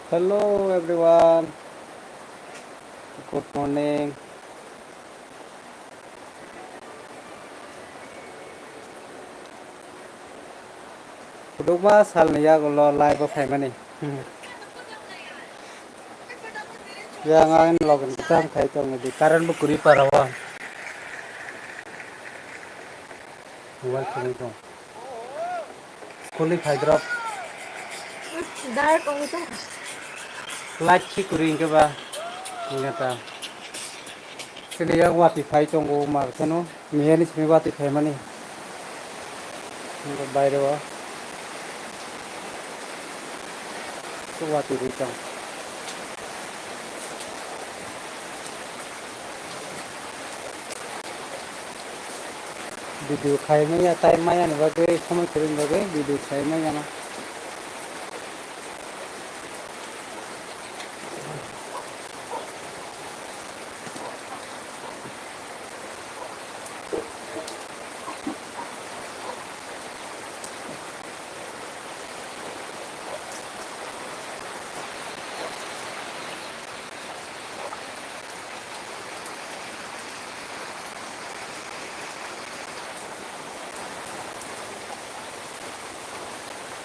Hello everyone, good morning. Kuduma salnya ya kalau live apa ini? Jangan login kita kayak itu ngedi. Karena bukuri parawan. Mobile phone itu. Kuli Hyderab. Dark kung ito. Live sih kuring ke ba? Ingata. Sini yang wati fai tunggu mar kanu. Mian ini wati fai mani. Nggak bayar wa. Tuh wati ricang. Video khai maya time maya nih bagai sama kuring bagai video khai maya na.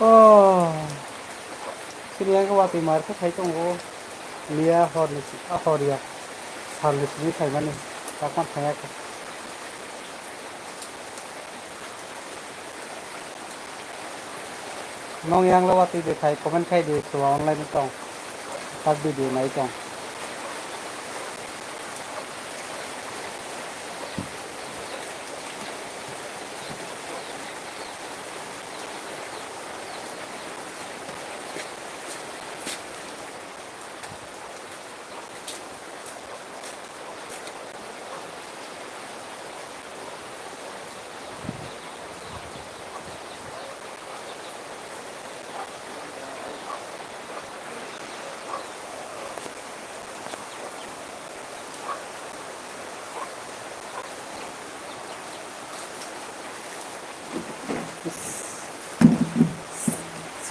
Oh, sini yang wati mar ke khai tunggu. Lia hornis, horia. Harus ini khai mani. Kapan khai ke? Nong yang lewat itu khai komen khai di tuh online itu, pas video naik itu.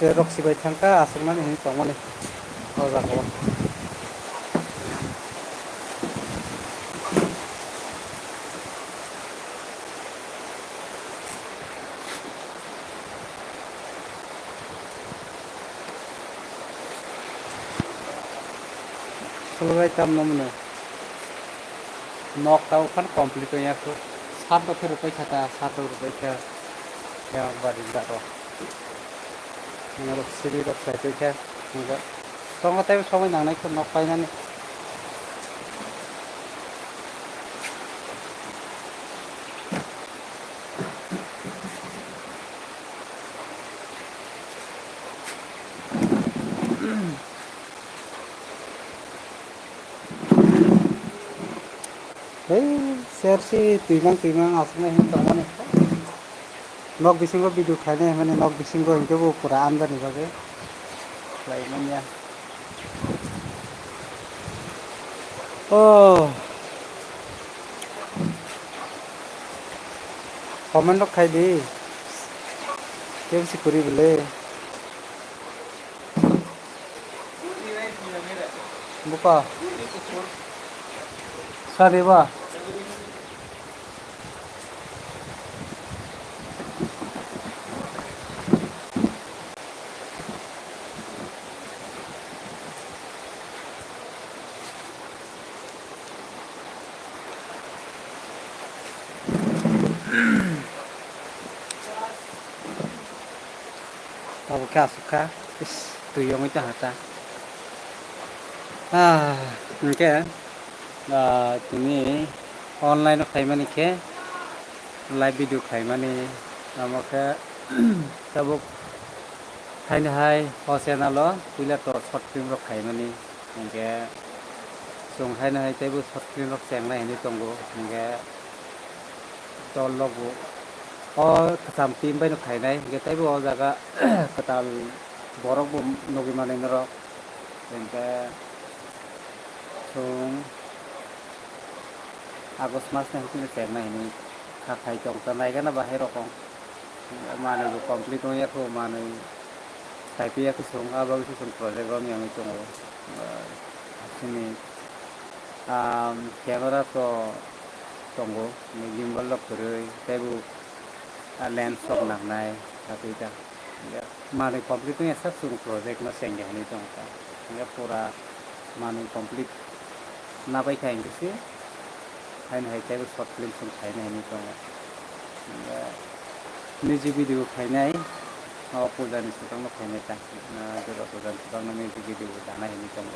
Serok si bayi tangka asal mana ini tong mana? Oh zakwa. Kalau bayi tam nomor nok tahu kan komplit ya tuh. Satu rupiah kata satu rupiah ya bari enggak tuh. Menurut sini dok saya tuh ya enggak. Tong tapi sama yang naik tuh nok painen. Hei, share si tuimang asal ini tong mana? Nok bising ko video khai mana nok bising ko itu bu Quran dah nih bagai. Lainnya. Oh, komen nok khai di. Kau si kuri beli. Buka. Sari ba? Tahu kah suka? Is tuyong itu hata. Ah, oke. Ini online khai mani ke live video khai mani. Namanya sabuk khai nih hai hosen alo. Pila to short film rok khai mani. Oke. Sung khai nih hai tapi short film rok seng lah ini tunggu. Oke. Tol logo. Oh, kesam tim bay nuk khai nai. Oke tapi oh jaga ketal borok bu nugi mana ini rok. Oke. Sung Agustus mas nih itu seng lah ini. Khai chong tanai kan apa hero kong. Mana bu komplit nya tuh mana खायफाया कुसुं आबाग कुसुं project आव yang dङ जोंनि camera to tongo ni gimbal lo purui tebu lens sok naknai tapi ta ya mane complete ni sab sung project na sengge ni tong ta ya pura mane complete na bai kai ngisi hain hai tebu short film sung khai nai ni tong ya music video khai nai puja ni sutang no khai nai ta na jora puja sutang na music video danai ni tong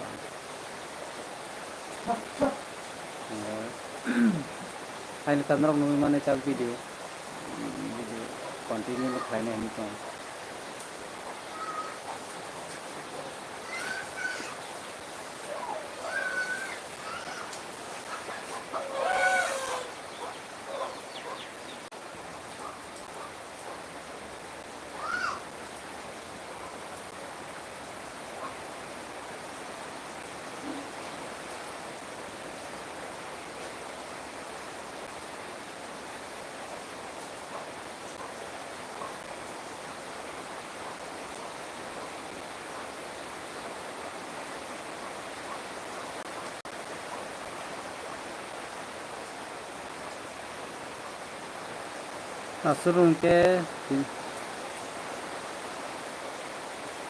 hain tanrok numi mane chak video continue lo khai nai ni tong surung ke